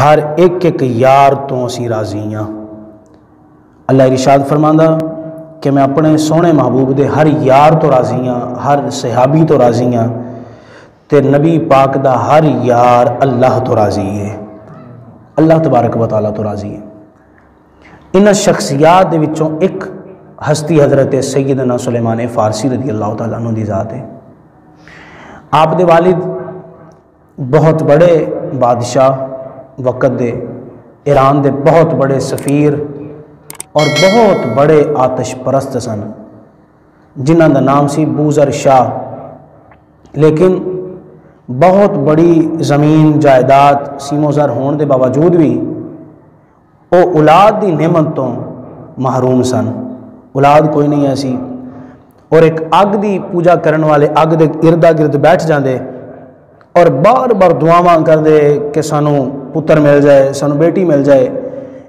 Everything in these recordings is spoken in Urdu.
ہر ایک یار تو اسی راضی ہاں۔ اللہ ارشاد فرماندا کہ میں اپنے سونے محبوب دے ہر یار تو راضی ہاں، ہر صحابی تو راضی ہاں، تے نبی پاک دا ہر یار اللہ تو راضی ہے، اللہ تبارک و تعالیٰ تو راضی ہے۔ ان شخصیات دے وچوں ایک ہستی حضرت سیدنا سلیمان فارسی رضی اللہ تعالیٰ عنہ دی ذات ہے۔ آپ دے والد بہت بڑے بادشاہ وقت دے، ایران دے بہت بڑے سفیر اور بہت بڑے آتش پرست سن، جنہاں دا نام سی بوذر شاہ۔ لیکن بہت بڑی زمین جائیداد سیم و زر ہون دے باوجود بھی او اولاد دی نعمت تو محروم سن، اولاد کوئی نہیں ایسی، اور ایک اگ دی پوجا کرن والے اگ دے اردا گرد بیٹھ جاندے اور بار بار دعاواں کر دے کہ سانو پتر مل جائے، سانو بیٹی مل جائے،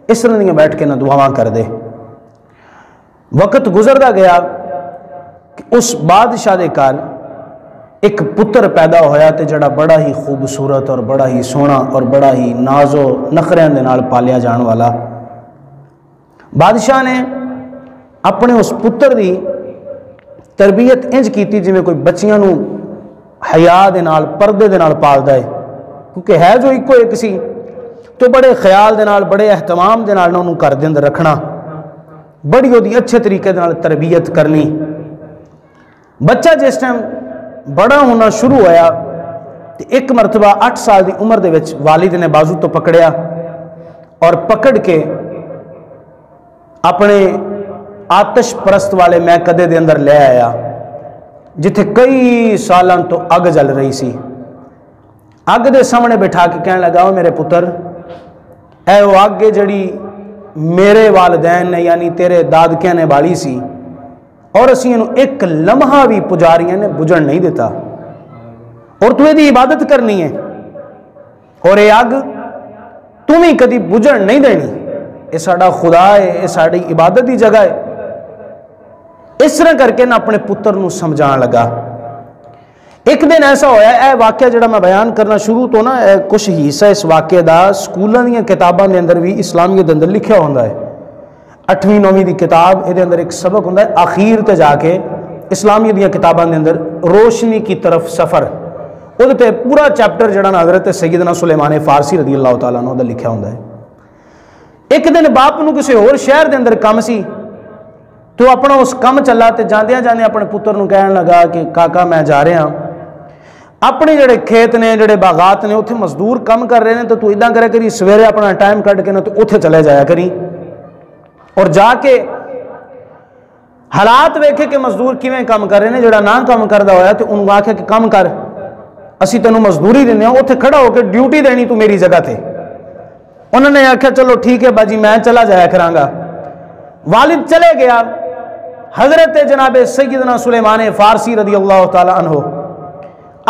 اس طرح دیاں بیٹھ کے نہ دعاواں کر دے۔ وقت گزردا گیا کہ اس بادشاہ دے گھر ایک پتر پیدا ہویا تے جڑا بڑا ہی خوبصورت اور بڑا ہی سونا اور بڑا ہی ناز و نخریاں دے نال پالیا جان والا۔ بادشاہ نے اپنے اس پتر دی تربیت انج کیتی جویں کوئی بچیاں نو حیا دے نال پردے دے نال پالدا ہے، کیونکہ ہے جو ایک ایک سی، تو بڑے خیال دے نال بڑے اہتمام دے نال انہوں گھر دے اندر رکھنا، بڑی وہ اچھے طریقے دے نال تربیت کرنی۔ بچہ جس ٹائم بڑا ہونا شروع ہویا تو ایک مرتبہ 8 سال دی عمر دے وچ والد نے بازو تو پکڑیا اور پکڑ کے اپنے آتش پرست والے محکدے دے اندر لے آیا، جتھے کئی سالاں تو اگ جل رہی سی۔ اگ دے سامنے بٹھا کے کہنے لگا، میرے پتر، اے وہ اگ جڑی میرے والدین نے یعنی تیرے دادکیاں نے بالی سی، اور اسی انہوں ایک لمحہ بھی پجاریاں نے بجھن نہیں دیتا، اور تو یہ دی عبادت کرنی ہے، اور یہ اگ تمہیں کدی بجھن نہیں دینی، یہ ساڑا خدا ہے، یہ ساڑی عبادت دی جگہ ہے۔ اس طرح کر کے نہ اپنے پتر نو سمجھان لگا۔ ایک دن ایسا ہویا، اے واقعہ جڑا میں بیان کرنا شروع تو نا کچھ حصہ اس واقعے دا سکولاں دیاں کتاباں دے اندر بھی اسلامیت دے اندر لکھیا ہوندا ہے۔ 8ویں 9ویں دی کتاب دے اندر ایک سبق ہوندا ہے، آخیر تے جا کے اسلامیت دیاں کتاباں دے اندر روشنی کی طرف سفر، او تے پورا چیپٹر جڑا نا حضرت سیدنا سلیمان فارسی رضی اللہ تعالیٰ عنہ دا لکھیا ہوندا ہے۔ ایک دن باپ نو کسی اور شہر دے اندر کم سی، تو اپنا اس کم چلا تے جاندیاں جاندیاں اپنے پتر نو کہنے لگا کہ کاکا میں جا رہا ہاں، اپنے جڑے کھیت نے جڑے باغات نے اتنے مزدور کم کر رہے ہیں، تو اداں کرے کری سویرے اپنا ٹائم کٹ کے نا تو اتنے چلے جایا کری، اور جا کے حالات ویکھے کہ مزدور کیویں کم کر رہے ہیں، جڑا نہ کم کردا ہویا تو انہوں آکھیا کہ کم کر، اسی تینوں مزدوری دینے ہوں، اتنے کھڑا ہو کے ڈیوٹی دینی تو میری جگہ تھے۔ انہوں نے آکھیا چلو ٹھیک ہے باجی میں چلا جایا کرانگا۔ والد چلے گیا، حضرت جناب سیدنا سلیمان فارسی رضی اللہ تعالیٰ عنہ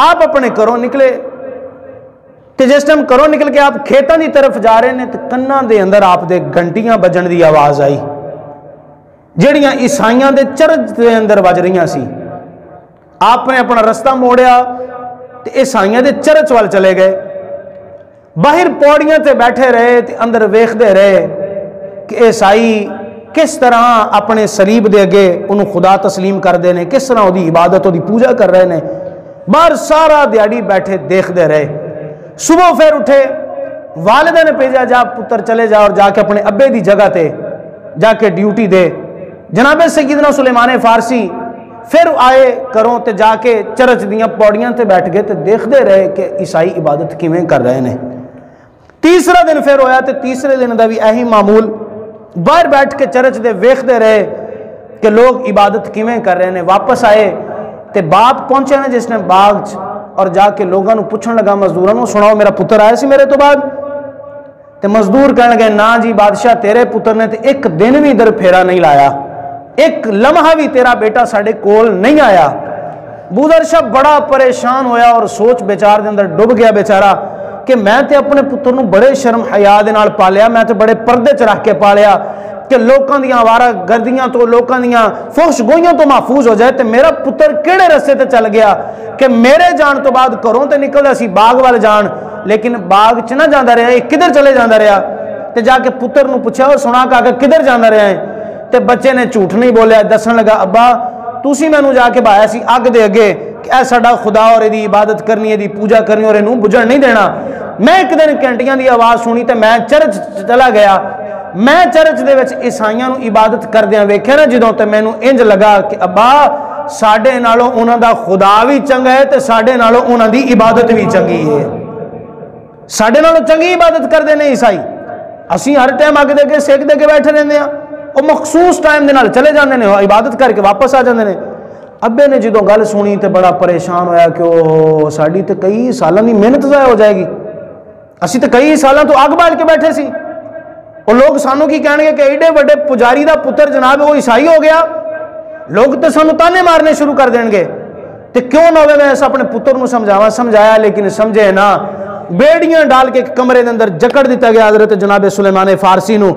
آپ اپنے گھروں نکلے، تے جس ٹائم گھروں نکل کے آپ کھیتاں دی طرف جا رہے ہیں تو کناں دے اندر آپ دے گھنٹیاں بجن دی آواز آئی، جڑیاں عیسائیاں دے چرچ دے اندر بج رہیاں سی۔ آپ نے اپنا رستہ موڑیا تے عیسائیاں دے چرچ وال چلے گئے، باہر پوڑیاں تے بیٹھے رہے تے اندر ویکھدے رہے کہ عیسائی کس طرح اپنے صلیب دے اگے انہوں خدا تسلیم کر دے نے، کس طرح وہ دی عبادت وہ دی پوجا کر رہے نے، باہر سارا دیاڑی بیٹھے دیکھ دے رہے۔ صبح پھر اٹھے، والدہ نے بھیجا جا پتر چلے جا اور جا کے اپنے ابے دی جگہ تے جا کے ڈیوٹی دے۔ جناب سیدنا سلیمان فارسی پھر آئے کروں تے جا کے چرچ دیاں پوڑیاں تے بیٹھ گئے تے دیکھ دے رہے کہ عیسائی عبادت کیویں کر رہے نے۔ تیسرا دن پھر ہویا تے تیسرے دن دا بھی ایہی معمول، باہر بیٹھ کے چرچ دے ویکھ دے رہے کہ لوگ عبادت کیویں کر رہے ہیں۔ واپس آئے تے باپ پہنچے نے جس نے باغ اور جا کے لوگاں نو پوچھن لگا، مزدوراں نو سناؤ میرا پتر آیا سی میرے تو بعد؟ تے مزدور کہنے لگے نا جی بادشاہ تیرے پتر نے تے ایک دن بھی ادھر پھیرا نہیں لایا، ایک لمحہ بھی تیرا بیٹا ساڑے کول نہیں آیا۔ بوذر شاہ بڑا پریشان ہویا اور سوچ بیچار دے اندر ڈب گیا بیچارہ کہ میں تے اپنے پتر نو بڑے شرم حیا دے نال پالیا، میں تے بڑے پردے چ رکھ کے پالیا، کہ لوکاں دیاں آوارہ گردیاں تو لوکاں دیاں فحش گوئیاں تو محفوظ ہو جائے، تے میرا پتر کیڑے رستے تے چل گیا کہ میرے جان تو بعد گھروں تے نکلدا سی باغ وال جان، لیکن باغ چ نہ جاندا رہا، یہ کدھر چلے جاندا رہا؟ تے جا کے پتر نو پوچھا، وہ سنا کہ کدھر جاندا رہا ہے؟ تے بچے نے جھوٹ نہیں بولیا، دسن لگا ابا تسی مینوں جا کے بایا سی اگ دے اگے کہ اے ساڈا خدا اور دی عبادت کرنی ہے، دی پوجا کرنی اور اینوں بجھن نہیں دینا۔ میں ایک دن گھنٹیاں دی آواز سنی تے میں چرچ چلا گیا، میں چرچ دے وچ عیسائیاں نو عبادت کردیاں ویکھیا نا جدوں، تے مینوں انج لگا کہ ابا ساڈے نالوں انہاں دا خدا بھی چنگا ہے تے ساڈے نالوں انہاں دی عبادت بھی چنگی ہے۔ ساڈے نالوں چنگی عبادت کردے نے عیسائی، اسی ہر ٹائم اگ دے کے سیک دے کے بیٹھے رہندے ہاں، وہ مخصوص ٹائم دے نال چلے جاندے نے، عبادت کر کے واپس آ جاندے نے۔ ابے نے جدوں گل سنی تے بڑا پریشان ہویا کہ او ساڈی تے کئی سالاں دی محنت ضائع ہو جائے گی، اسی تے کئی سالاں تو اگ بال کے بیٹھے سی، اور لوگ سانوں کی کہنے گے کہ ایڈے بڑے پجاری دا پتر جناب وہ عیسائی ہو گیا، لوگ تے سانوں تانے مارنے شروع کر دیں گے۔ تے کیوں نہ ہوئے، میں ایسا اپنے پتر نو سمجھایا لیکن سمجھے نہ، بیڑیاں ڈال کے کمرے دے اندر جکڑ دیتا گیا حضرت جناب سلیمان فارسی نو،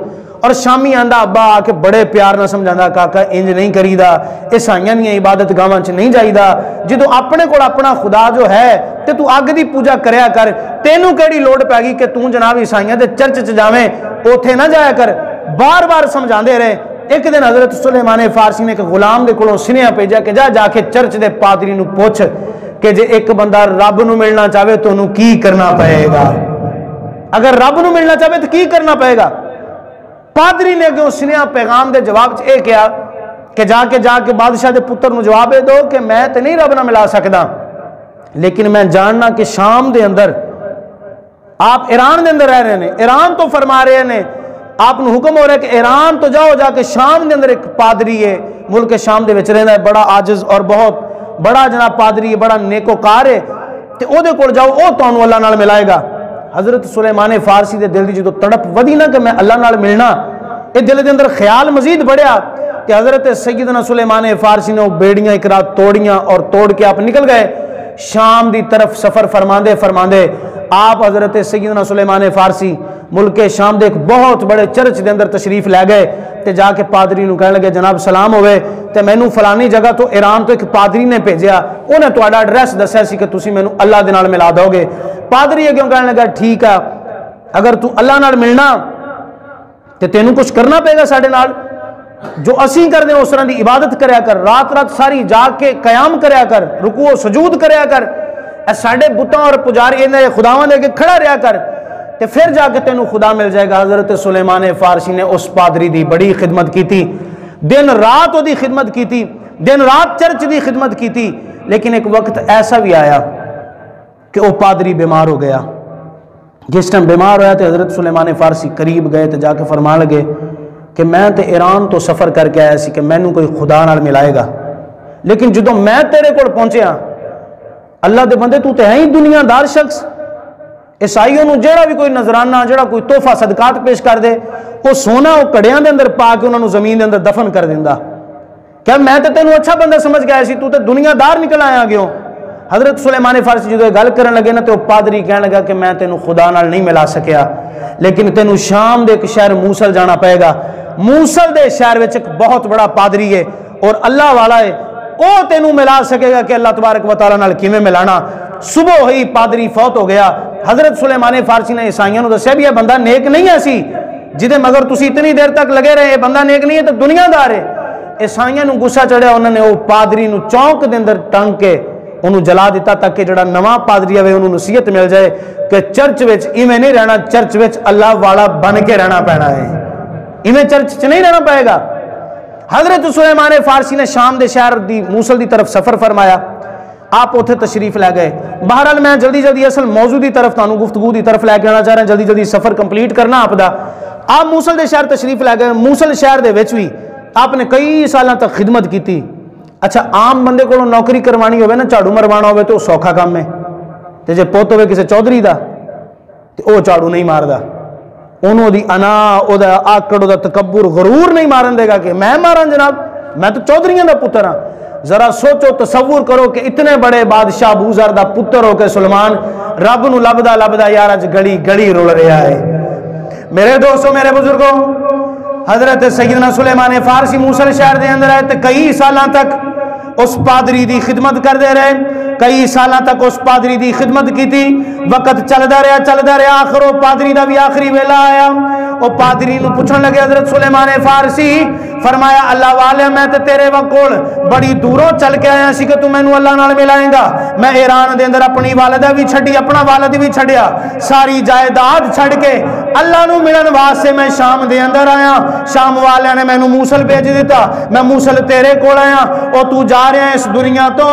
اور شامی آندا ابا آ کے بڑے پیار نہ سمجھانا کاکا انج نہیں کریدا، عیسائیاں دی عبادت گاواں چ نہیں جائیدا، جدوں اپنے کول اپنا خدا جو ہے تے تو اگ دی پوجا کریا کر، تینوں کیڑی لوڑ پے گی کہ تو جناب عیسائیاں دے چرچ چ جاویں، اوتھے نہ جایا کر۔ بار بار سمجھاندے رہے۔ ایک دن حضرت سلیمان فارسی نے ایک غلام دے کولوں سنیا بھیجا کہ جا کے چرچ دے پادری نو پوچھ کہ جے ایک بندہ رب نو ملنا چاہے تو انہوں کی کرنا پائے گا، اگر رب نو ملنا چاہے تو کی کرنا پائے گا؟ پادری نے اگوں سنیا پیغام دے جواب اے کیا کہ جا کے بادشاہ دے پتر نو جواب دو کہ میں تے نہیں رب نہ ملا سکدا، لیکن میں جاننا کہ شام دے اندر آپ ایران دے اندر رہ رہے ہیں، ایران تو فرما رہے ہیں، آپ نو حکم ہو رہا ہے کہ ایران تو جاؤ، جا کے شام دے اندر ایک پادری ہے، ملک شام دے وچ رہندا ہے، بڑا عاجز اور بہت بڑا جناب پادری ہے، بڑا نیکوکار ہے، تے او دے کول جاؤ، او تانوں اللہ نال ملائے گا۔ حضرت سلیمان فارسی دے دل دی جدوں تڑپ ودی نا کہ میں اللہ نال ملنا، اے دل دے اندر خیال مزید بڑھیا کہ حضرت سیدنا سلیمان فارسی نے بیڑیاں ایک رات توڑیاں اور توڑ کے آپ نکل گئے شام دی طرف سفر فرماندے آپ حضرت سیدنا سلیمان فارسی ملک شام دے ایک بہت بڑے چرچ دے اندر تشریف لے گئے تے جا کے پادری نو کہنے لگے جناب سلام ہوئے تے مینوں فلانی جگہ تو ایران تو ایک پادری نے بھیجیا، انہیں تہاڈا ایڈریس دسیا سی کہ تسی مینوں اللہ دے نال ملا دو گے۔ پادری اگوں کہنے لگا ٹھیک ہے، اگر تو اللہ نال ملنا تے تینوں کچھ کرنا پے گا ساڈے نال، جو اسی کر دیں اس طرح دی عبادت کریا کر، رات ساری جاگ کے قیام کریا کر، رکوع و سجود کریا کر، اے ساڈے بتاں اور پجاری انہاں خداواں دے کے کھڑا رہیا کر، تے پھر جا کے تینوں خدا مل جائے گا۔ حضرت سلیمان فارسی نے اس پادری دی بڑی خدمت کیتی، دن رات وہ دی خدمت کیتی، دن رات چرچ دی خدمت کیتی، لیکن ایک وقت ایسا بھی آیا کہ وہ پادری بیمار ہو گیا۔ جس ٹائم بیمار ہویا تو حضرت سلیمان فارسی قریب گئے تو جا کے فرمان لگے کہ میں تے ایران تو سفر کر کے آیا سی کہ مینوں کوئی خدا نال ملائے گا، لیکن جدوں میں تیرے کول پہنچیا اللہ دے بندے تو تے ہے ہی دنیا دار شخص، عیسائیوں نو جیڑا بھی کوئی نذرانہ جیڑا کوئی تحفہ صدقات پیش کر دے وہ سونا وہ کڑیاں دے اندر پا کے انہوں نے زمین دے اندر دفن کر دیندا، کہ میں تے تینوں اچھا بندہ سمجھ گیا سی، تو تے دنیا دار نکل آیا گیوں۔ حضرت سلیمان فارسی جدوں گل کرن لگے نا تو پادری کہنے لگا کہ میں تینوں خدا نال نہیں ملا سکیا، لیکن تینوں شام دے ایک شہر موصل جانا پائے گا، موصل دے شہر وچ ایک بہت بڑا پادری ہے اور اللہ والا ہے، او تینوں ملا سکے گا کہ اللہ تبارک و تعالیٰ نال کیویں ملانا۔ صبح ہوئی پادری فوت ہو گیا۔ حضرت سلیمان فارسی نے عیسائیوں نو دسیا بھی یہ بندہ نیک نہیں ہے سی جدے مگر تسی اتنی دیر تک لگے رہے، یہ بندہ نیک نہیں ہے تو دنیا دار ہے۔ عیسائیوں نو غصہ چڑھیا، انہوں نے وہ پادری نو چونک دے اندر ٹنگ کے انہوں جلا دیتا تاکہ جڑا نواں پادری ہوئے انہوں نصیحت مل جائے کہ چرچ وچ ایویں نہیں رہنا، چرچ وچ اللہ والا بن کے رہنا پینا ہے، ایویں چرچ وچ نہیں رہنا پائے گا۔ حضرت سلیمان فارسی نے شام دے شہر دی موصل دی طرف سفر فرمایا، آپ اوتھے تشریف لے گئے۔ بہرحال میں جلدی اصل موضوع دی طرف تانوں گفتگو دی طرف لے کے آنا چاہ رہا ہوں، جلدی سفر کمپلیٹ کرنا آپ دا۔ آپ موصل دے شہر تشریف لے گئے، موصل شہر دے وچ بھی آپ نے کئی سالاں تک خدمت کیتی۔ اچھا عام بندے کو نوکری کروانی ہوئے نا، جھاڑو مروانا ہوئے تو سوکھا کام ہے، تے جے پوت ہوئے کسی چودھری دا تے او جھاڑو نہیں ماردا، انہوں دی انا او دا آکڑ او دا تکبر غرور نہیں مارن دے گا کہ میں ماراں جناب، میں تو چودھریاں دا پتر ہاں۔ ذرا سوچو تصور کرو کہ اتنے بڑے بادشاہ بوزر دا پتر ہو کے سلمان رب نو لبدا یار اج گڑی رول رہا ہے۔ میرے دوستو، میرے بزرگوں، حضرت سیدنا سلیمان فارسی موصل شہر دے اندر آئے تے کئی سالاں تک اس پادری دی خدمت کر دے رہے، کئی سالاں تک اس پادری دی خدمت کی تھی. وقت چلدا رہا آخر وہ پادری دا بھی آخری ویلا آیا. وہ پادری نو پوچھن لگے حضرت سلیمان فارسی، فرمایا اللہ والے میں تے تیرے وکول بڑی دوروں چل کے آیا سی کہ تو مینوں اللہ نال ملائیں گا. میں ایران دے اندر اپنی والدہ بھی چھڈی، اپنا والد بھی چھڈیا، ساری جائیداد چھڈ کے اللہ نو ملن واسطے میں شام دے اندر آیا. شام والے نے مینوں موصل بھیج دیتا، میں موصل تیرے کول آیا. او تو جا رہا اس دنیا تو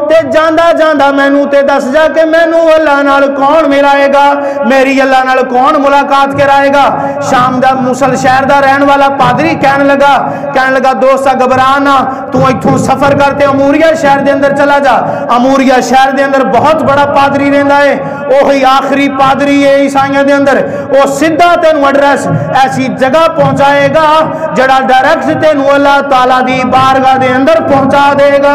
تے جاندا جاندا مینوں تے دس جا کہ مینوں اللہ نال کون ملائے گا، میری اللہ نال کون ملاقات کرائے گا. شام دا موصل شہر دا رہن والا پادری کہنے لگا دوستا گھبرانا، تو ایتھوں سفر کرتے اموریا شہر دے اندر چلا جا. اموریا شہر دے اندر بہت بڑا پادری رہندا ہے، وہی آخری پادری ہے عیسائیاں دے اندر. وہ سیدھا تینوں ایڈریس ایسی جگہ پہنچائے گا جڑا ڈائریکٹ تینوں اللہ تعالیٰ دی بارگاہ دے اندر پہنچا دے گا،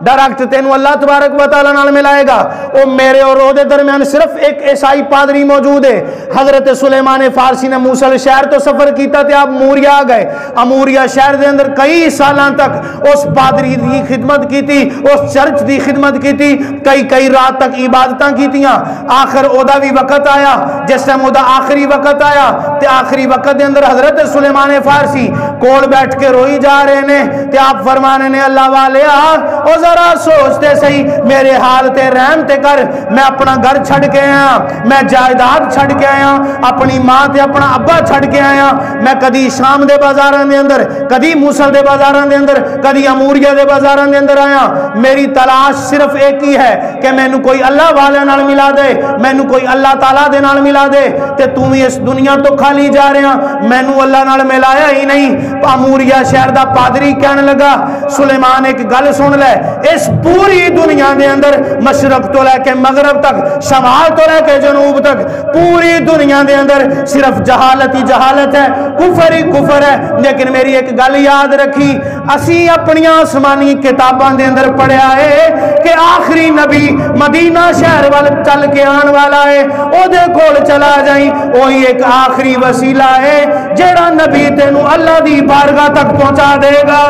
ڈائریکٹ تینوں اللہ تبارک و تعالیٰ نال ملائے گا. وہ میرے اور وہ دے درمیان صرف ایک عیسائی پادری موجود ہے. حضرت سلیمان فارسی نے موصل شہر تو سفر کیتا تے آپ موریا آ گئے. اموریا شہر دے اندر کئی سالاں تک اس پادری دی خدمت کی تھی، اس چرچ دی خدمت کی تھی، کئی رات تک عبادتاں کیتیاں. آخر او دا بھی وقت آیا، جس ٹائم او دا آخری وقت آیا تے آخری وقت دے اندر حضرت سلیمان فارسی کول بیٹھ کے روئی جا رہے نے تے آپ فرمانے نے اللہ والے او ذرا سوچتے سہی میرے حال تے رحم تے کر. میں اپنا گھر چھڑ کے آیا، میں جائیداد چھڑ کے آیا، اپنی ماں تے اپنا ابا چھڑ کے آیا. میں کدی شام دے بازاراں دے اندر، کدی موصل دے بازاراں دے اندر، کدی اموریا دے بازاراں دے اندر آیا. میری تلاش صرف ایک ہی ہے کہ مینوں کوئی اللہ والے نال ملا دے، مینوں کوئی اللہ تعالیٰ دے نال ملا دے. تے تو بھی اس دنیا تو کھالی جا رہا، مینوں اللہ نال ملایا ہی نہیں. اموریا شہر دا پادری کہنے لگا سلیمان ایک گل سن لے، اس پوری دنیا دے اندر مشرق تو لے کے مغرب تک، شمال تو لے کے جنوب تک، پوری دنیا دے اندر صرف جہالت ہی جہالت ہے، کفر ہی کفر ہے. لیکن میری ایک گل یاد رکھی، اسی اپنی آسمانی کتاباں دے اندر پڑھیا ہے کہ آخری نبی مدینہ شہر وال چل کے آن والا ہے، او دے کول چلا جائیں، وہی ایک آخری وسیلہ ہے جیڑا نبی تینوں اللہ دی بارگاہ تک پہنچا دے گا.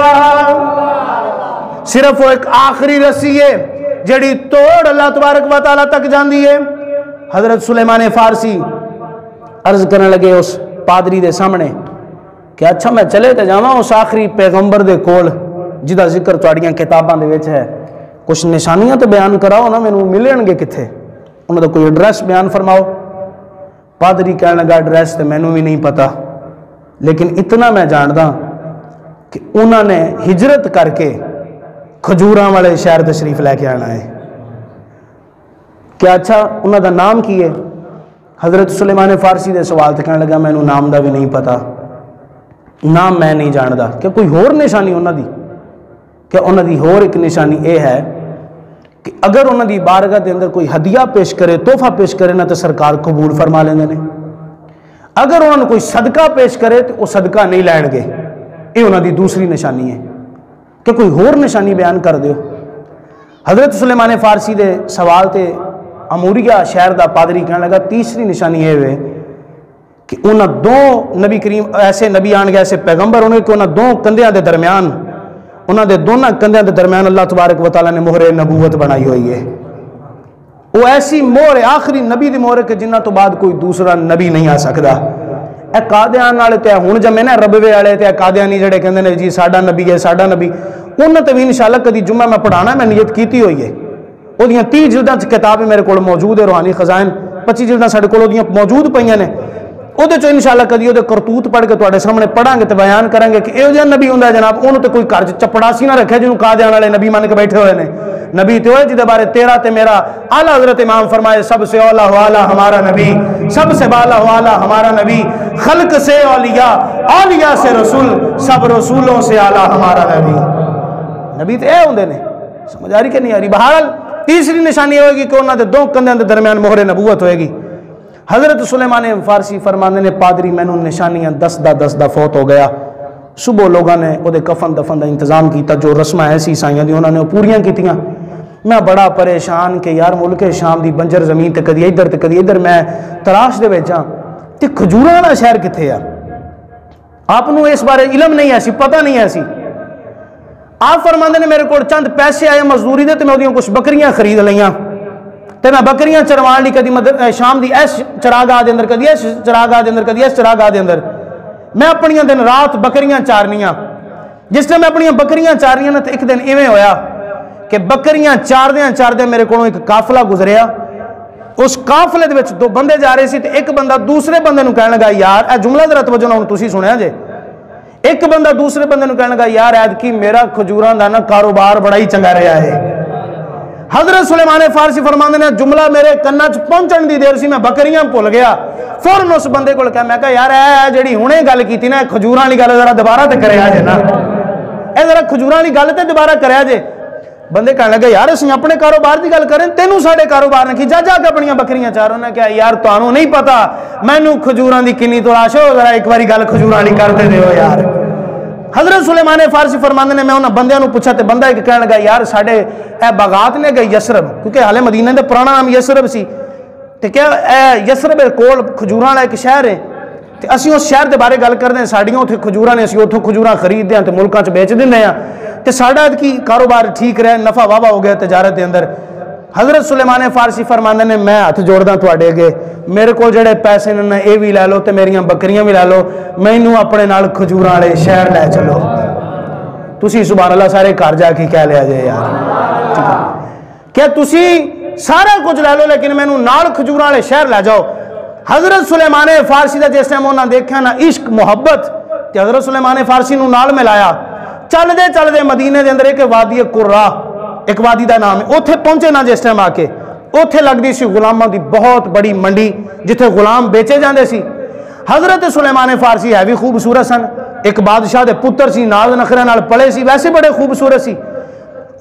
صرف وہ ایک آخری رسی ہے جڑی توڑ اللہ تبارک و تعالیٰ تک جاندی ہے. حضرت سلیمان فارسی عرض کرنے لگے اس پادری دے سامنے کہ اچھا میں چلے تے جاواں اس آخری پیغمبر دے کول جدا ذکر تواڈیاں کتاباں دے وچ ہے، کچھ نشانیاں تے بیان کراؤ نا، مینوں ملن گے کتھے، انہاں دا کوئی ایڈریس بیان فرماؤ. پادری کہنے لگا ایڈریس تے مینوں بھی نہیں پتا، لیکن اتنا میں جاندا کہ انہاں نے ہجرت کر کے کھجوراں والے شہر تشریف لے کے آنا ہے. کہ اچھا انہاں دا نام کی ہے؟ حضرت سلیمان فارسی دے سوال تے کہنے لگا مینوں نام دا بھی نہیں پتا، نام میں نہیں جاندا. کہ کوئی ہور نشانی انہاں دی؟ کہ انہاں دی ہور ایک نشانی اے ہے کہ اگر انہاں دی بارگاہ دے اندر کوئی ہدیہ پیش کرے، تحفہ پیش کرے نا، تو سرکار قبول فرما لیندے نے. اگر انہوں نے کوئی صدقہ پیش کرے تو وہ صدقہ نہیں لین گے. یہ انہاں دی دوسری نشانی ہے. کہ کوئی ہور نشانی بیان کر دیو. حضرت سلیمان فارسی دے سوال تے اموریا شہر دا پادری کہنے لگا تیسری نشانی یہ ہے کہ انہاں دو نبی کریم ایسے نبی آن گئے، ایسے پیغمبر ہونے کہ انہاں دو کندھیاں دے درمیان، انہاں دے دونوں کندھیاں دے درمیان اللہ تبارک و تعالیٰ نے مہر نبوت بنائی ہوئی ہے. وہ ایسی مہر آخری نبی دی مہر کہ جنہ تو بعد کوئی دوسرا نبی نہیں آ سکتا. اے قادیان والے تے ہن جمے نا ربوے والے تے قادیانی جڑے کہندے نے جی ساڈا نبی ہے ساڈا نبی، انہاں تے بھی انشاءاللہ کدی جمعہ میں پڑھانا، میں نیت کیتی ہوئی ہے. وہ 30 جلداں کتاب میرے کو موجود ہے، روحانی خزائن 25 جلداں ساڈے کول موجود پئیاں نے. وہ انشاءاللہ کدی وہ کرتوت پڑھ کے تواڈے سامنے پڑھاں گے تو بیان کریں گے کہ یہ جہاں نبی ہوں جناب، انہوں تو کوئی گھر چپڑاسی نہ رکھے جنہوں قادیان والے نبی مان کے بیٹھے ہوئے نے. نبی تو ہے جہدے بارے تیرا تے میرا اعلیٰ حضرت امام فرمائے سب سے اولا والا ہمارا نبی، سب سے بالا والا ہمارا نبی، خلق سے اولیاء، اولیاء سے رسول، سب رسولوں سے اعلیٰ ہمارا نبی. نبی تو اے ہوندے نے. سمجھ آ رہی کہ نہیں آ رہی؟ بہرحال تیسری نشانی ہوئے گی کہ انہوں نے دو کندھیاں دے درمیان مہر نبوت ہوئے گی. حضرت سلیمان فارسی فرمانے نے پادری مینوں نشانیاں دسدا فوت ہو گیا. صبح لوگوں نے وہ کفن دفن کا انتظام کیتا، جو رسمیں ایسی عیسائیاں دی انہوں نے وہ پوریاں کیتیاں. میں بڑا پریشان کہ یار ملک شام دی بنجر زمین تے کدی ادھر تے کدی ادھر، میں تلاش دے وچ ہاں تے کھجوراں والا شہر کتھے آ؟ آپ نو اس بارے علم نہیں ہے سی، پتہ نہیں ہے سی. آپ فرماندے نے میرے کو چند پیسے آئے مزدوری دے تو میں وہ کچھ بکریاں خرید لیاں تے میں بکریاں چروان لی کدی شام دی اس چراگاہ دے اندر کدی اس چراگاہ دے اندر کدی اس چراگاہ دے اندر میں اپنیاں دن رات بکریاں چارنیاں. جس نے میں اپنیاں بکریاں چارنیاں نا تو ایک دن ایویں ہویا کہ بکریاں چاردیاں میرے کو ایک قافلہ گزریا. اس قافلے دے وچ دو بندے جا رہے سی تے ایک بندہ دوسرے بندے نو کہنے لگا یار اے جملہ ذرا توجہ نال تسی سنیا جے. ایک بندہ دوسرے بندے نو کہنے لگا یار ایدکی میرا کھجوراں دا نا کاروبار بڑا ہی چنگا رہا ہے. حضرت سلیمان فارسی فرماندے نے جملہ میرے کناں چ پہنچن دی دیر سی میں بکریاں بھول گیا. فوراً اس بندے کو کہا میں کہا یار اے جڑی ہنے گل کیتی نا کھجوراں والی گل ذرا دوبارہ تے کریا جے نا اے ذرا کھجوراں والی گل تے دوبارہ کریا جے. بندے کہنے لگے یار اسی اپنے کاروبار دی گل کریں تینوں ساڈے کاروبار نے کی جا کے اپنی بکریاں چارو. نے کہا یار تانوں نہیں پتا مینوں کھجوراں دی کنی تلاش ہو ذرا ایک باری گل کھجوراں والی کر دے دیو یار. حضرت سلیمان فارسی فرماندے نے میں انہاں بندیاں نو پوچھا تے بندہ ایک کہنے لگا یار ساڈے اے باغات نے گئے یسرب کیونکہ حالے مدینہ دے پرانا نام یسرب سی تے کیا اے یسرب کول کھجوراں والا ایک شہر ہے تے اسی اس شہر دے بارے گل کردے ہیں ساڈیاں اوتھے کھجوراں نے اسی اوتھوں کھجوراں خریددے ہاں تے ملکاں چ بیچ دیندے ہاں تے ساڈا کی کاروبار ٹھیک رہے نفع واوا ہو گیا تجارت دے اندر. حضرت سلیمان فارسی فرماندے نے میں ہاتھ جوڑدا تواڈے اگے میرے کول جڑے پیسے نے اے وی لے لو تے میریاں بکریاں وی لے لو مینوں اپنے نال کھجوراں والے شہر لے چلو. تسی سبحان اللہ سارے گھر جا کے کہہ لیا جائے یار کہ تسی سارا کچھ لے لو لیکن مینوں نال کھجوراں والے شہر لے جاؤ. حضرت سلیمان فارسی دا جس ٹائم انہاں دیکھا نا عشق محبت تے حضرت سلیمان فارسی نو نال ملایا. چل دے مدینے دے اندر ایک وادی قرا ایک وادی دا نام ہے اوتھے پہنچے نا جس ٹائم آ کے اوتھے لگدی سی غلاماں دی بہت بڑی منڈی جتھے غلام بیچے جاندے سی. حضرت سلیمان فارسی ہے بھی خوبصورت سن ایک بادشاہ دے پتر سی ناز نخرے نال پڑے سی ویسے بڑے خوبصورت سی.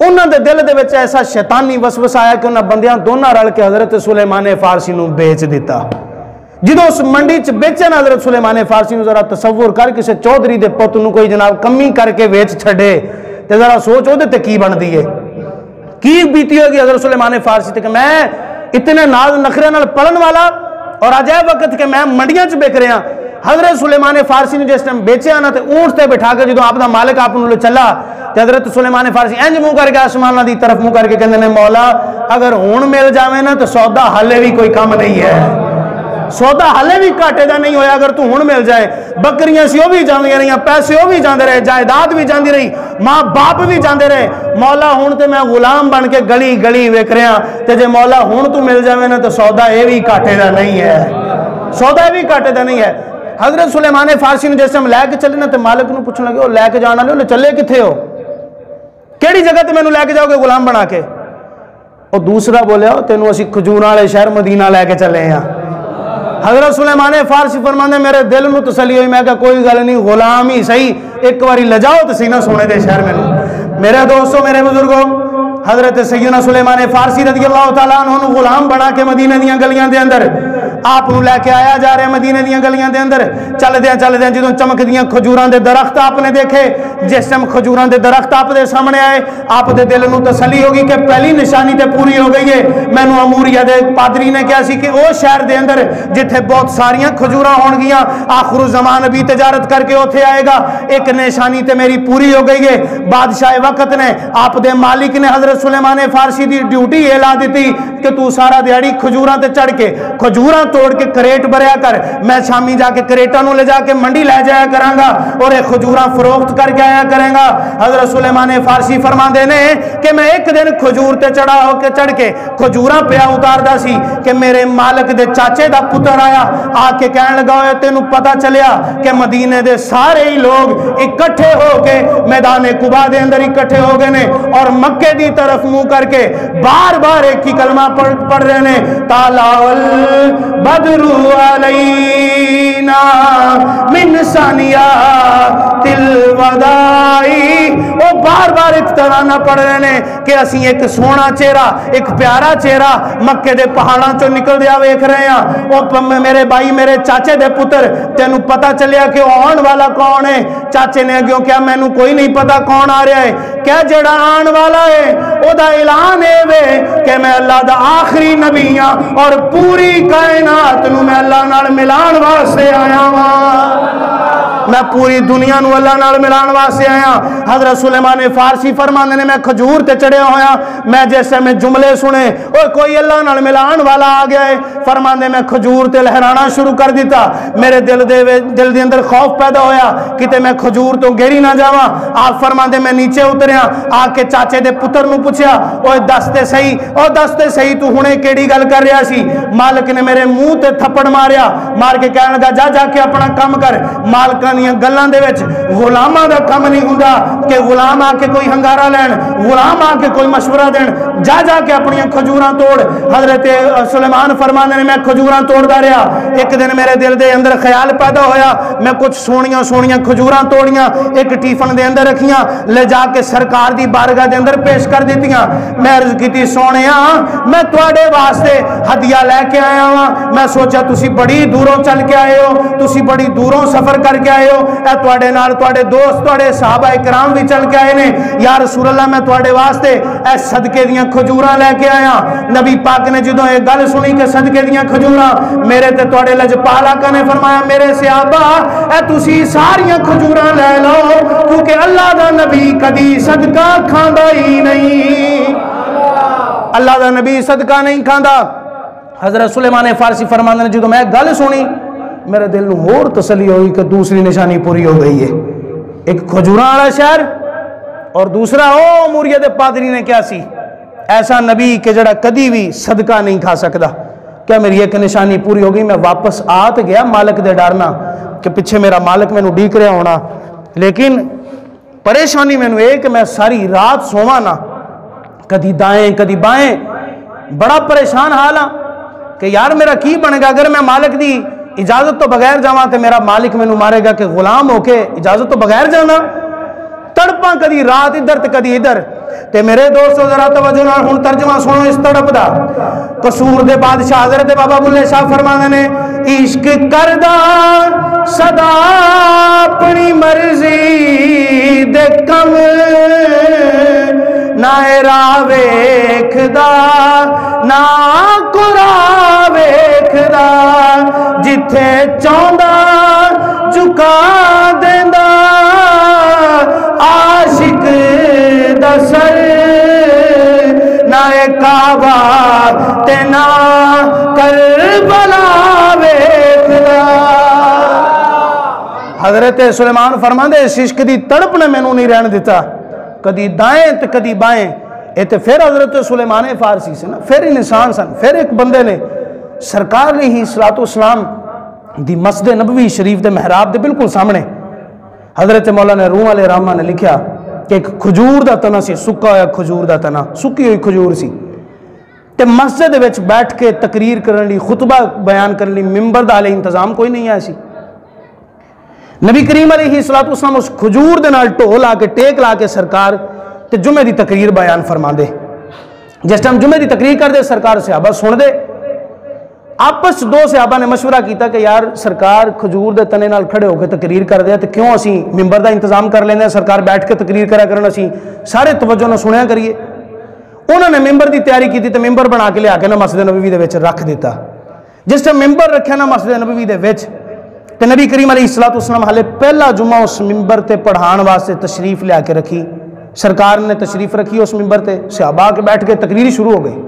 انہاں دے دل دے وچ ایسا شیطانی وسوسہ آیا کہ انہاں بندیاں دونوں رل کے حضرت سلیمان فارسی نو بیچ دیتا. جدو اس منڈی چ بیچے نا حضرت سلیمان فارسی نو ذرا تصور کر کسے چودھری دے پت نو کوئی جناب کمی کر کے ویچ چھڑے تے ذرا سوچ او دے تے کی بن دی ہے کی بیتی ہوگی حضرت سلیمان فارسی تے کہ میں اتنے ناز نخرے نال پڑھن والا اور آج اے وقت کہ میں منڈیاں چ بک رہا. حضرت سلیمان فارسی نے جس ٹائم بیچے آنا تے اونٹ تے بٹھا کے جدو آپ دا مالک آپ نو چلا تے حضرت سلیمان فارسی انج منہ کر کے آسمان دی طرف منہ کر کے کہندے نے مولا اگر ہون مل جاوے نا تو سودا حالے بھی کوئی کم نہیں ہے سودا حالے بھی کاٹے دا نہیں ہویا اگر تو ہون مل جائے. بکریاں سی وہ بھی جاندیاں رہی پیسے وہ بھی جاندے رہے جائیداد بھی جاندی رہی ماں باپ بھی جاندے رہے. مولا ہون تے میں غلام بن کے گلی گلی ویکھ رہا تے جے مولا ہون تو مل جاوے نا تو سودا یہ بھی کاٹے دا نہیں ہے سودا بھی کاٹے دا نہیں ہے. حضرت سلیمان فارسی نے جیسے ہم لے کے چلے نا تے مالک نو پوچھنے لگے لے کے جانا لے چلے کتھے ہو کیڑی جگہ تے مینوں لے کے جاؤ گے غلام بنا کے. اور دوسرا بولیا تینوں اسی کھجوراں والے شہر مدینہ لے کے چلے ہیں. حضرت سلیمان فارسی فرماندے میرے دل نو تسلی ہوئی میں کہا کوئی گل نہیں غلام ہی صحیح ایک باری لجاؤ تو سینہ سونے دے شہر میں نو. میرے دوستوں میرے بزرگوں حضرت سیدنا سلیمان فارسی رضی اللہ تعالیٰ عنہ غلام بنا کے مدینہ دیاں گلیاں دے اندر آپ لے کے آیا جا رہے مدینہ دیاں گلیاں دے اندر چل دیا جدوں چمک دیاں کھجوراں دے درخت آپ نے دیکھے جس ٹائم کھجوراں دے درخت آپ دے سامنے آئے آپ دے دل نو تسلی ہوگی کہ پہلی نشانی تے پوری ہو گئی ہے. مینوں اموریا دے پادری نے کہا سی کہ او شہر دے اندر جتھے بہت ساریاں کھجوراں ہون گیاں آخر الزمان نبی تجارت کر کے اوتھے آئے گا ایک نشانی تے میری پوری ہو گئی ہے. بادشاہ وقت نے آپ دے مالک نے حضرت سلیمان فارسی دی ڈیوٹی اعلا دیتی کہ تو سارا دیہڑی کھجوراں تے چڑھ کے کھجوراں توڑ کے کریٹ بھریا کر میں شامی جا کے کریٹاں نو لے جا کے منڈی لے جایا کراں گا اور یہ کھجوراں فروخت کر کے آیا کریں گا. حضرت سلیمان فارسی فرماندے نے کہ میں ایک دن کھجور تے چڑھا ہو کے چڑھ کے کھجوراں پیا اتاردا سی کہ میرے مالک دے چاچے دا پتر آیا آ کے کہن لگا ہوئے تینوں پتہ چلیا کہ مدینے دے سارے ہی لوگ اکٹھے ہو کے میدان قباء دے اندر اکٹھے ہو گئے نے اور مکے دی طرف منہ کر کے بار بار ایک ہی کلمہ پڑھ رہے نے تالاول بدر علینا من ثانیات الوداعی وہ بار بار ایک ترانہ پڑھ رہے نے کہ اسی ایک سونا چہرہ ایک پیارا چہرہ مکے دے پہاڑاں چوں نکل دیا ویکھ رہے ہیں. وہ میرے بھائی میرے چاچے دے پتر تینوں پتہ چلیا کہ آن والا کون ہے. چاچے نے کیوں کیا مینوں کوئی نہیں پتا کون آ رہا ہے کیا جڑا آن والا ہے او دا اعلان ہے وے کہ میں اللہ دا آخری نبی ہاں اور پوری کائنات نو میں اللہ نال ملان واسطے آیا ہاں. میں پوری دنیا نو اللہ نال ملان واسطے آیا۔ حضرت سلیمان فارسی فرماندے نے میں کھجور تے چڑھیا ہویا، میں جیسے میں جملے سنے اور کوئی اللہ نال ملان والا آ گیا ہے، فرماندے میں کھجور تے لہرانا شروع کر دیتا۔ میرے دل دے اندر خوف پیدا ہویا کتے میں کھجور تو گیری نہ جاواں۔ آپ فرماندے میں نیچے اتریا، آ کے چاچے دے پتر نو پوچھیا، اوے دستے صحیح تو ہنے کیڑی گل کر رہا سی؟ مالک نے میرے منہ تے تھپڑ ماریا، مار کے کہن لگا جا کے اپنا کام کر۔ مالکاں دیاں گلاں دے وچ غلاماں دا کم نہیں ہوندا کہ غلام آ کے کوئی ہنگارا لین، غلام آ کے کوئی مشورہ دین، جا کے اپنی کھجوراں توڑ۔ حضرت سلیمان فرماندے نے میں کھجوراں توڑدا رہیا، ایک دن میرے دل دے اندر خیال پیدا ہویا، میں کچھ سونیاں کھجوراں توڑیاں، ایک ٹیفن دے اندر رکھیاں، لے جا کے سرکار دی بارگاہ دے اندر پیش کر دیتیاں۔ میں عرض کیتی سونیاں میں تواڈے واسطے ہدیہ لے کے آیا ہاں، میں سوچا تسی بڑی دوروں چل کے آئے ہو، تسی بڑی دوروں سفر کر کے آئے ہو، اے تواڈے نال تواڈے دوست تواڈے صحابہ کرام بھی چل کے آئے نے، یا رسول اللہ میں تواڈے واسطے اے صدقے دیاں کھجوراں لے کے آیا۔ نبی پاک نے جدوں یہ گل سنی کہ صدقے دیاں کھجوراں، میرے تے تواڈے لجپال آقا نے فرمایا میرے صحابہ اے تسی ساریاں کھجوراں لے لو، کیونکہ اللہ دا نبی کدی صدقہ کھاندا ہی نہیں، اللہ دا نبی صدقہ نہیں کھاندا۔ حضرت سلیمان فارسی فرماندے نے جدوں میں گل سنی میرے دل نوں ہور تسلی ہوئی کہ دوسری نشانی پوری ہو گئی ہے۔ ایک کھجوراں والا شہر اور دوسرا او موریہ دے پادری نے کیا سی، ایسا نبی کہ جڑا کدی بھی صدقہ نہیں کھا سکدا۔ کیا میری ایک نشانی پوری ہو گئی؟ میں واپس آت گیا مالک دے ڈرنا کہ پیچھے میرا مالک مینوں ڈیک رہا ہونا، لیکن پریشانی مینوں اے کہ میں ساری رات سوواں نہ، کدی دائیں کدی بائیں، بڑا پریشان حال ہاں کہ یار میرا کی بنے گا اگر میں مالک دی اجازت تو بغیر جاواں تے میرا مالک مینوں مارے گا کہ غلام ہو کے اجازت تو بغیر جانا۔ تڑپاں کدی رات ادھر تے کدی ادھر، تے میرے دوستو ذرا توجہ نال ہن ترجمہ سنو اس تڑپ دا۔ قصور دے بادشاہ حضرت بابا بلے شاہ فرماندے نے عشق کردا صدا اپنی مرضی دے کم، نہ راہ ویکھدا نہ قرا ویکھدا، جتھے چاہندا جھکا دیندا عاشق دا سر، نہ کعبہ تے نہ کربلا ویکھدا۔ حضرت سلیمان فرماندے اس عشق دی تڑپ نے مینوں نہیں رہن دیتا، کدی دائیں تے کدی بائیں۔ اے تے پھر حضرت سلیمان فارسی سے نا، پھر انسان سن، پھر ایک بندے نے سرکار علیہ الصلوۃ والسلام دی مسجد نبوی شریف دے محراب دے بالکل سامنے حضرت مولانا روم علیہ رحمہ نے لکھیا کہ ایک کھجور دا تنا سی، سکا ہوا کھجور دا تنا، سکی ہوئی کھجور سی، تے مسجد دے وچ بیٹھ کے تقریر کرن لی، خطبہ بیان کرن لی ممبر دا علیہ انتظام کوئی نہیں آیا سی۔ نبی کریم علیہ الصلوۃ والسلام اس کھجور دے نال ٹھو لا کے ٹیک لا کے سرکار تے جمعے دی تقریر بیان فرما دے۔ جس ٹائم جمعے دی تقریر کر دے سرکار صحابہ سن دے، آپس دو صحابہ نے مشورہ کیتا کہ یار سرکار کھجور دے تنے نال کھڑے ہو کے تقریر کر دے تے کیوں اسی ممبر دا انتظام کر لیندے، سرکار بیٹھ کے تقریر کرا کرن، اسی سارے توجہ نہ سنیا کریے۔ انہوں نے ممبر دی تیاری کی تے ممبر بنا کے لیا کے نا مسجد نبوی دے وچ رکھ دیتا۔ جس ٹائم ممبر رکھیا نا مسجد نبوی دے وچ تے نبی کریم علیہ الصلوۃ والسلام حالے پہلا جمعہ اس ممبر تے پڑھان واسطے تشریف لیا کے رکھی، سرکار نے تشریف رکھی اس ممبر تے، صحابہ کے بیٹھ کے تقریر شروع ہو گئی۔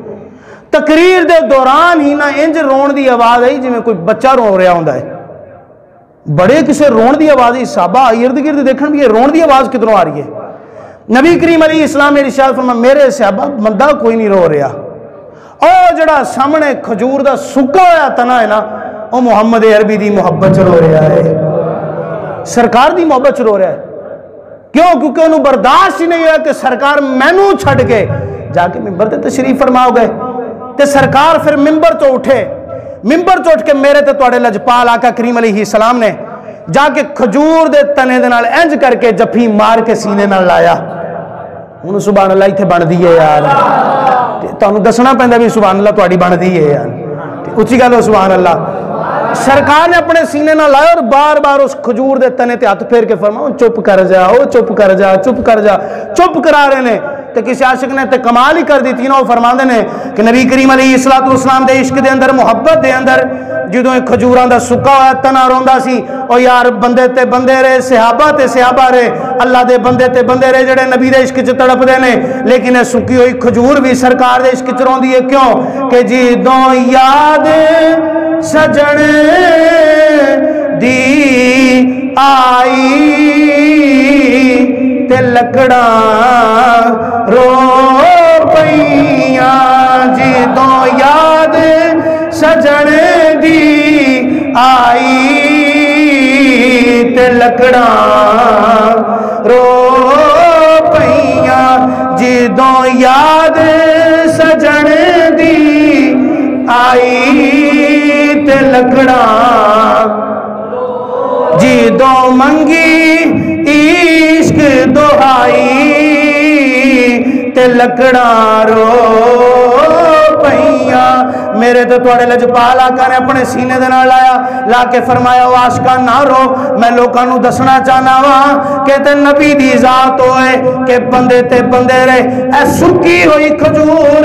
تقریر دے دوران ہی نہ انج رون دی آواز آئی جویں کوئی بچہ رو رہا ہوندا ہے، بڑے کسے رون دی آواز آئی، صحابہ ارد گرد دیکھن بھی یہ رون دی آواز کدھروں آ رہی ہے۔ نبی کریم علیہ السلام نے ارشاد فرمایا میرے صحابہ بندہ کوئی نہیں رو رہا، او جڑا سامنے کھجور دا سکا ہوا تنا ہے نا او محمد عربی دی محبت چ رو رہا ہے، سرکار دی محبت چ رو رہا ہے۔ کیوں؟ کیونکہ انہوں برداشت ہی نہیں ہوا کہ سرکار مینوں چھڑ کے جا کے ممبر تے تشریف فرما ہو گئے۔ تے سرکار پھر ممبر تو اٹھے، ممبر تو اٹھ کے میرے تے تواڈے لجپال آقا کریم علیہ السلام نے جا کے کھجور دے تنے دے نال انج کر کے جفی مار کے سینے نال لایا۔ ہن سبحان اللہ ایتھے بن دی ہے یار، تانوں دسنا پیندا بھی سبحان اللہ تواڈی بن دی ہے یار، اچھی گل ہو سبحان اللہ۔ سرکار نے اپنے سینے نہ لایا اور بار بار اس کھجور دے تنے تے ہاتھ پھیر کے فرمایا چپ کر جا، او چپ کر جا، چپ کر جا، چپ کرا رہے نے۔ تو کسی عاشق نے تے کمال ہی کر دیتی نا. وہ فرماندے نے کہ نبی کریم علیہ الصلوۃ والسلام دے عشق دے اندر محبت دے اندر جدوں کھجوراں دا سکا ہوا تنا روندا سی او یار بندے تے بندے رہے صحابہ تے صحابہ رہے اللہ دے بندے تے بندے رہے جڑے نبی دے عشق چ تڑپ دے نے لیکن اے سکی ہوئی کھجور بھی سرکار دے عشق چ روندی ہے. کیوں کہ جدوں یاد سجن دی آئی تے لکڑاں رو پئیاں جدوں یاد سجن دی آئی تے لکڑاں رو پئیاں جدوں یاد سجن دی آئی تے لکڑاں جدوں منگی عشق دہائی تے لکڑاں رو پئیاں. میرے تو تھوڑے لجپال آقا نے اپنے سینے دے نال لایا لا کے فرمایا او عاشقاں نہ رو میں لوکاں نو دسنا چاہنا وا کہ تے نبی دی ذات ہوئے کہ بندے تے بندے رہے اے سکی ہوئی کھجور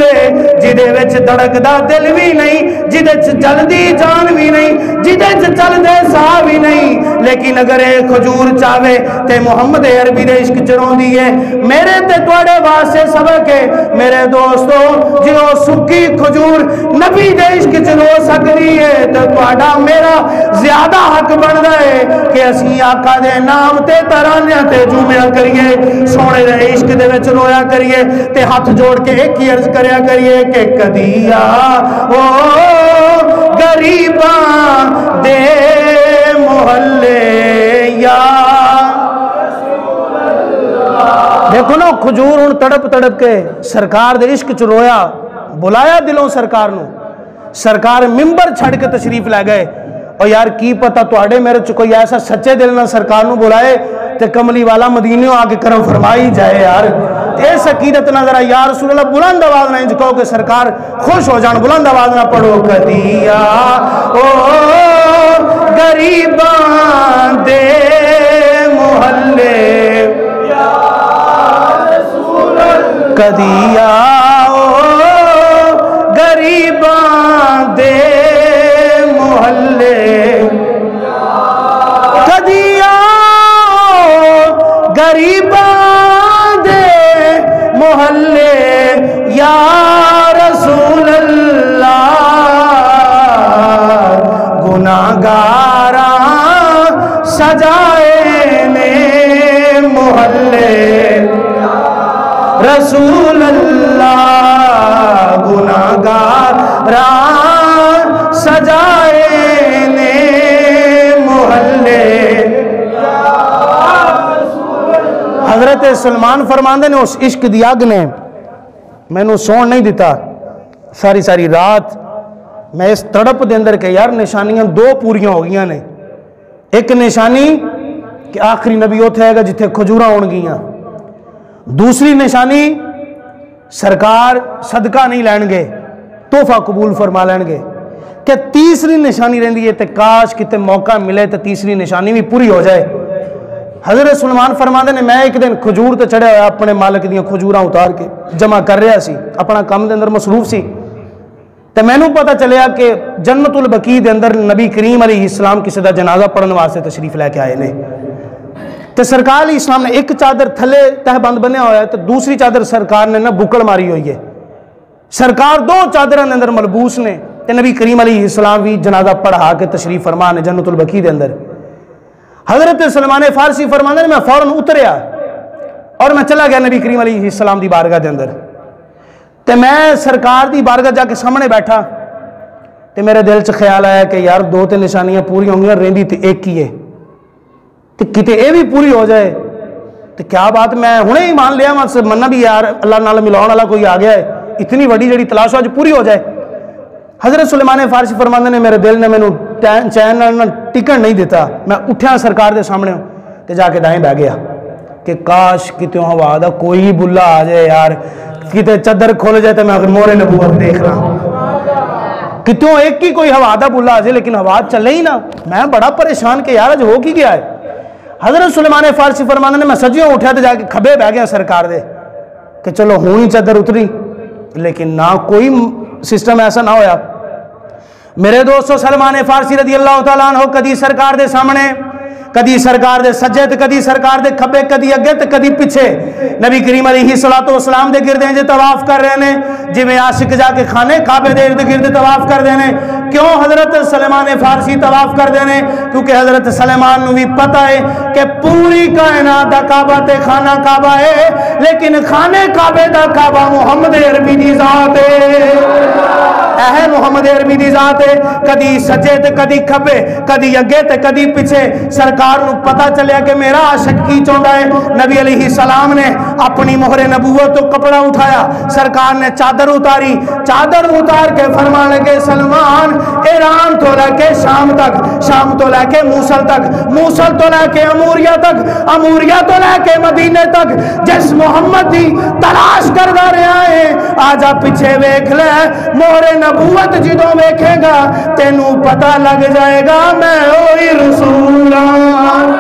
جدے وچ دھڑکدا دل بھی نہیں جدے وچ جلدی جان بھی نہیں جدے وچ چلدے ساہ بھی نہیں لیکن اگر اے کھجور چاہے تے محمد عربی دے عشق چ روندی ہے. میرے تے تواڈے واسطے سبق ہے میرے دوستو جو سکی کھجور نبی دے عشق چ رو سکدی ہے تے تواڈا میرا زیادہ حق بندا ہے کہ اسی آقا دے نام تے ترانیاں تے جھومیا کریے سونے دے عشق دے وچ رویا کریے تے ہاتھ جوڑ کے ایک ہی عرض کریا کریے کہ کدی او غریباں دے محلے یا دیکھو نا کھجور ہن تڑپ تڑپ کے سرکار دے عشق چ رویا بلایا دلوں سرکار نو سرکار ممبر چھڑ کے تشریف لے گئے. اور یار کی پتہ تواڈے میرے چ کوئی ایسا سچے دل نہ سرکار نو بلائے تے کملی والا مدینیوں آ کے کرم فرمائی جائے یار اس عقیدت نہ ذرا یا رسول اللہ بلند آواز نہ انج کہو کہ سرکار خوش ہو جان. بلند آواز نہ پڑھو کدی او غریباں دے محلے کدی آؤ غریباں دے محلے کدی آؤ غریباں دے محلے یا رسول اللہ گناہگاراں سجائے نے محلے رسول اللہ گناہگاراں سجائے نے محلے. حضرت سلمان فرماندے نے اس عشق دی اگ نے مینوں سون نہیں دیتا ساری ساری رات میں اس تڑپ دے اندر کہ یار نشانیاں دو پوریاں ہو گئیاں نے. ایک نشانی کہ آخری نبی اوتھے ہے گا جتھے کھجوراں ہون گیاں دوسری نشانی سرکار صدقہ نہیں لین گے تحفہ قبول فرما لین گے کہ تیسری نشانی رہندی ہے تے کاش کتے موقع ملے تے تیسری نشانی بھی پوری ہو جائے. حضرت سلمان فرماندے نے میں ایک دن کھجور تے چڑھیا ہوا اپنے مالک دیاں کھجوراں اتار کے جمع کر رہا سی اپنا کام دے اندر مصروف سی تے مینوں پتہ چلیا کہ جنت البقیع دے اندر نبی کریم علیہ السلام کسی دا جنازہ پڑھن واسطے تشریف لے کے آئے نے تے سرکار علیہ السلام نے ایک چادر تھلے تہ بند بنیا ہوا ہے تے دوسری چادر سرکار نے نہ بکڑ ماری ہوئی ہے. سرکار دو چادراں دے اندر ملبوس نے تے نبی کریم علیہ السلام بھی جنازہ پڑھا کے تشریف فرما نے جنت البقیع دے اندر. حضرت سلمان فارسی فرماندے نے میں فوراً اتریا اور میں چلا گیا نبی کریم علیہ السلام دی بارگاہ دے اندر تے میں سرکار دی بارگاہ جا کے سامنے بیٹھا تے میرے دل چ خیال آیا کہ یار دو تے نشانیاں پوری ہوں گی رہندی تے ایک ہی ہے تے کتے اے بھی پوری ہو جائے تے کیا بات. میں ہنے ہی مان لیا مننا بھی یار اللہ نال ملاؤن والا کوئی آ گیا ہے اتنی وڈی جڑی تلاش اج پوری ہو جائے. حضرت سلیمان فارسی فرماندے نے میرے دل نے مینوں چین نال ٹکن نہیں دیتا. میں اٹھیا سرکار دے سامنے تے جا کے دائیں بہ گیا کہ کاش کتے ہوا دا کوئی بلا آ جائے یار کتے چادر کھول جائے تے میں مورے نبوت دیکھ رہا کتوں ایک ہی کوئی ہوا دا بلا آ جائے لیکن ہوا چلے ہی نہ. میں بڑا پریشان کہ یار اج ہو کی گیا ہے. حضرت سلیمان فارسی فرماندے نے میں سجیوں اٹھیا تے جا کے کھبے بہ گیا سرکار دے کہ چلو ہوں ہی چادر اتری، لیکن نہ کوئی سسٹم ایسا نہ ہویا۔ میرے دوستو سلمان فارسی رضی اللہ تعالیٰ عنہ کدی سرکار دے سامنے، کدی سرکار دے سجے تے کدی سرکار دے کھبے، کدی اگے تے کدی پیچھے نبی کریم علیہ الصلوۃ والسلام دے گردے جے طواف کر رہے ہیں، جویں عاشق جا کے خانے کعبے دے ارد گرد طواف کر دے نے۔ کیوں حضرت سلمان فارسی طواف کر دے نے؟ کیونکہ حضرت سلمان نو بھی پتہ ہے کہ پوری کائنات دا کعبہ تے خانہ کعبہ ہے، لیکن خانے کعبے دا کعبہ محمد عربی دی ذات ہے، اے محمد عربی دی ذات ہے۔ کدی سجے تے کدی کھبے، کدی اگے تے کدی پیچھے، سرکار نو پتہ چلیا کہ میرا عاشق کی چاہندا ہے۔ نبی علیہ السلام نے اپنی مہر نبوت تو کپڑا اٹھایا، سرکار نے چادر اتاری، چادر اتار کے فرمان لگے سلمان ایران تو لے کے شام تک، شام تو لے کے موصل تک، موصل تو لے کے اموریہ تک، اموریہ تو لے کے مدینے تک، جس محمد دی تلاش کردا رہا ہے آجا پیچھے ویکھ لے، مہر نبوت جدوں ویکھے گا تینوں پتہ لگ جائے گا میں وہی رسول ہوں،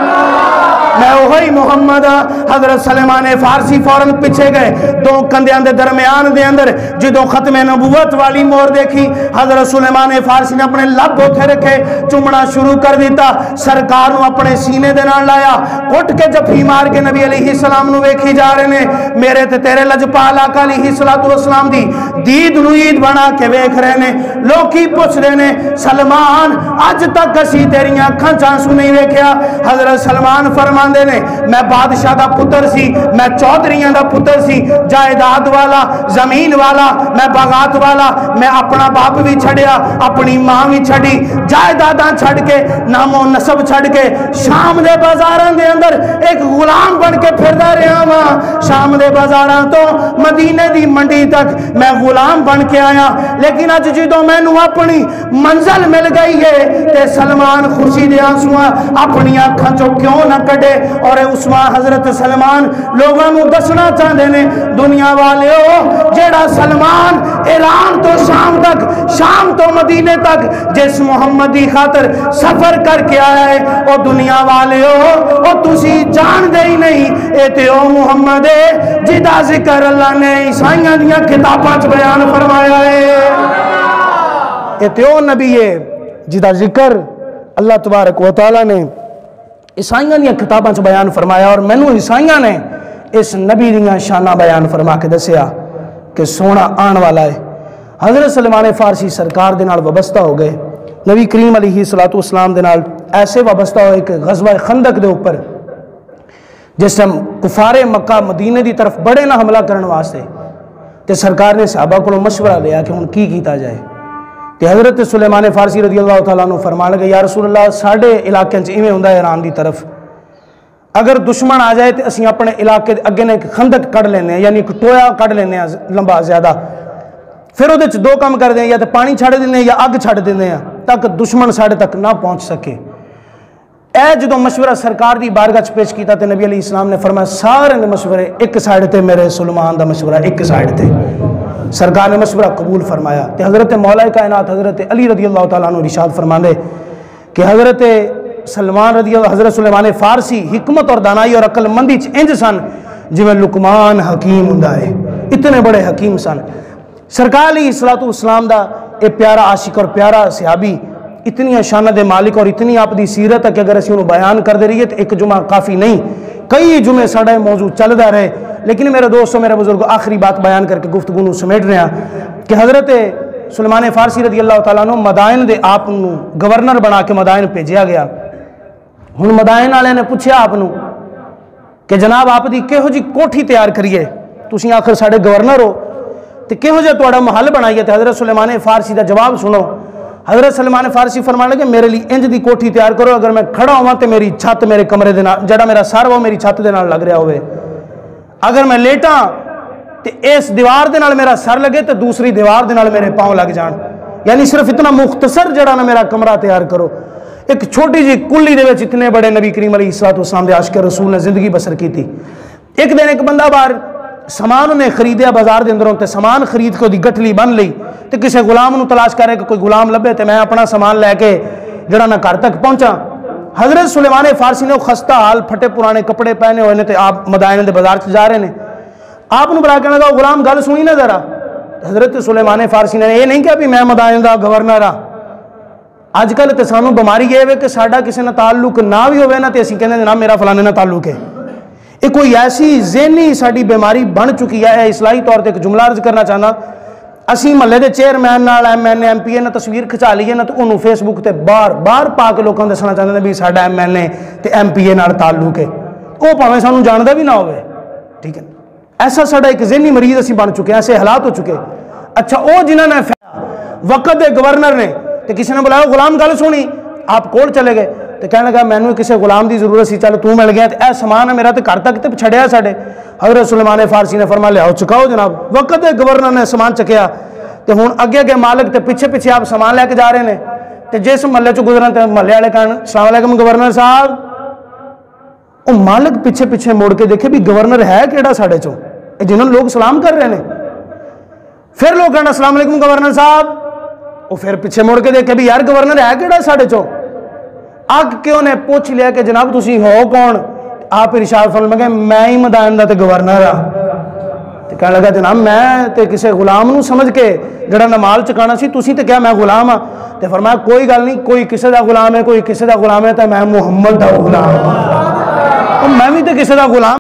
میں وہی محمد ہاں۔ حضرت سلمان فارسی فوراً پیچھے گئے، دو کندیاں دے درمیان دے اندر جدوں ختم نبوت والی مہر دیکھی، حضرت سلمان فارسی نے اپنے لب اوتھے رکھے، چومنا شروع کر دیتا، سرکار نو اپنے سینے دے نال لایا، اٹھ کے جفی مار کے نبی علیہ السلام نو ویکھی جا رہے نے، میرے تے تیرے لجپال آقا علیہ السلام دی دید نو عید بنا کے ویکھ رہے نے۔ لوکی پوچھ رہے نے سلمان اج تک اسی تیریاں اکھاں چ آنسو نہیں ویکھیا۔ حضرت سلمان فرماندے نے میں بادشاہ دا پتر سی، میں چودھریاں دا پتر سی، جائیداد والا، زمین والا، میں باغات والا، میں اپنا باپ بھی چھڑیا، اپنی ماں بھی چھڑی، جائیداداں چھڑ کے، نام و نسب چھڑ کے شام دے بازاراں دے اندر ایک غلام بن کے پھردا رہا ہاں، شام دے بازاراں تو مدینے دی منڈی تک میں غلام بن کے آیا، لیکن اج جدوں مینوں اپنی منزل مل گئی ہے تے سلمان خوشی دے آنسواں اپنی اکھاں چوں کیوں نہ کڈے۔ اور اس وقت حضرت سلمان لوگوں کو دسنا چاہتے ہیں دنیا والے ہو جیڑا سلمان ایران تو شام تک، شام تو مدینے تک جس محمد دی خاطر سفر کر کے آیا ہے، او دنیا والے ہو او تسی جان دے ہی نہیں، اے تے او محمد ہے جدا ذکر اللہ نے عیسائیاں دیاں کتاباں چ بیان فرمایا ہے، اے تے او نبی ہے جدا ذکر اللہ تبارک و تعالی نے عیسائیاں دیاں کتاباں چ بیان فرمایا۔ اور مینوں عیسائیاں نے اس نبی دیاں شاناں بیان فرما کے دسیا کہ سونا آن والا ہے۔ حضرت سلمان فارسی سرکار دے نال وابستہ ہو گئے، نبی کریم علیہ الصلوۃ والسلام دے نال ایسے وابستہ ہوئے کہ غزوہ خندق دے اوپر جس ٹائم کفار مکہ مدینے دی طرف بڑے نہ حملہ کرن واسطے تے سرکار نے صحابہ کو مشورہ لیا کہ ہن کی کیتا جائے، تے حضرت سلمان فارسی رضی اللہ تعالیٰ عنہ فرمان لگے یا رسول اللہ ساڑھے علاقے چ ایویں ہوندا ہے ایران دی طرف، اگر دشمن آ جائے تو اسی اپنے علاقے اگے نے ایک خندق کڑ لینے یعنی ایک ٹویا کڑ لینے لمبا زیادہ، پھر وہ دو کام کر دیں یا تو پانی چھڑ دینے یا اگ چھڑ دینے تاکہ دشمن ساڑھے تک نہ پہنچ سکے۔ اے جدو مشورہ سرکار دی بارگاہ چ پیش کیتا تے نبی علیہ السلام نے فرمایا سارے نے مشورے ایک سائڈ تے، میرے سلمان دا مشورہ ایک سائڈ تے، سرکار نے مشورہ قبول فرمایا۔ تے حضرت مولا کائنات حضرت علی رضی اللہ تعالیٰ عنہ ارشاد فرماندے کہ حضرت حضرت سلیمان فارسی حکمت اور دانائی اور عقل مندی انج سن جویں لقمان حکیم ہوندا ہے، اتنے بڑے حکیم سن۔ سرکار علیہ الصلوۃ والسلام دا اے پیارا عاشق اور پیارا صحابی اتنی شانہ دے مالک اور اتنی آپ دی سیرت ہے کہ اگر اسی انہوں بیان کر دے رہی ہے تو ایک جمعہ کافی نہیں، کئی جمعے ساڑھے موضوع چلدا رہے، لیکن میرے دوستوں میرے بزرگوں آخری بات بیان کر کے گفتگو نو سمیٹ رہے ہیں کہ حضرت سلمان فارسی رضی اللہ تعالیٰ عنہ مدائن دے آپ گورنر بنا کے مدائن بھیجیا گیا۔ ہن مدائن والے نے پوچھا آپ کہ جناب آپ دی کہو جی کوٹھی تیار کریے، تسی آخر ساڑھے گورنر ہو تو کہو جی تہاڈا محل بنائیے، تے حضرت سلمان فارسی دا جواب سنو۔ حضرت سلمان فارسی فرمانے لگے میرے لیے انج دی کوٹھی تیار کرو اگر میں کھڑا ہوا تو میری چھت میرے کمرے دے نال جڑا میرا سر وہ میری چھت دے نال لگ رہا ہوئے، اگر میں لیٹاں تو اس دیوار دے نال میرا سر لگے تو دوسری دیوار دے نال میرے پاؤں لگ جان، یعنی صرف اتنا مختصر جڑا نا میرا کمرہ تیار کرو۔ ایک چھوٹی جی کلی دے وچ اتنے بڑے نبی کریم علیہ الصلوۃ والسلام دے عاشق رسول نے زندگی بسر کی تھی۔ ایک دن ایک بندہ باہر سامان نے خریدیا بازار دے اندروں تے سامان خرید کے دی گٹھلی بن لئی تے کسے غلام نو تلاش کرے کہ کوئی غلام لبے تے میں اپنا سامان لے کے جڑا نا گھر تک پہنچا۔ حضرت سلیمان فارسی نے خستہ حال پھٹے پرانے کپڑے پہنے ہوئے نے تے آپ مدائن دے بازار چ جا رہے نے، آپ نے بلا کہنے لگا غلام گل سنی نا ذرا. حضرت سلیمان فارسی نے یہ نہیں کہا بھی میں مدائن دا گورنر ہاں. اج کل تو سانو بیماری یہ ہے کہ ساڈا کسی نہ تعلق نہ بھی ہوئے نا تو اسی کہنے جناب میرا فلانے نہ تعلق ہے. یہ کوئی ایسی ذہنی ساری بیماری بن چکی ہے. اصلاحی طور پہ ایک جملہ عرض کرنا چاہنا, اسی محلے کے چیئرمین نال M N A M P A نے تصویر کھچا لیے نا تو انہوں فیس بک تے بار پا کے لوگوں کو دسنا چاہتے ہیں بھی ساڈا ایم این اے تے ایم پی اے نال تعلق ہے. وہ پاویں سانو جاندا بھی نہ ہوئے. ٹھیک ہے, ایسا ساڈا ایک ذہنی مریض اسی بن چکے ہیں, ایسے حالات ہو چکے. اچھا وہ جنہوں نے وقت دے گورنر نے تو کسی نے بلایا غلام گل سنی, آپ کول چلے گئے تو کہنے لگا مینوں کسی غلام دی ضرورت سی, چل تو مل گیا تو اے سامان ہے میرا تو گھر تک تو چھڑیا ساڈے. حضرت سلیمان فارسی نے فرمایا لیاؤ چکاؤ جناب. وقت دے گورنر نے سامان چکیا تو ہوں اگے مالک تے پیچھے آپ سامان لے کے جا رہے ہیں. تو جس محلے چ گزرن تو محلے والے کہن السلام علیکم گورنر صاحب. وہ مالک پیچھے مڑ کے دیکھے بھی گورنر ہے کیڑا ساڈے چوں جنہوں لوگ سلام کر رہے ہیں. پھر لوگ کہنا السلام علیکم گورنر صاحب. وہ پھر پیچھے مڑ کے دیکھے بھی یار گورنر ہے کیڑا ساڈے چوں. اگ کے انہیں پوچھ لیا کہ جناب تسی ہو کون. آپ ارشاد فرمائے میں ہی مدائن دا تے گورنر ہاں. تو کہنے لگا جناب میں تے کسی غلام نو سمجھ کے جڑا نمال چکانا سی تسی تے کیا میں غلام ہاں. تو فرمایا کوئی گل نہیں, کوئی کسی دا غلام ہے کوئی کسی دا غلام ہے, تو میں محمد دا غلام ہوں. میں بھی تے کسی دا غلام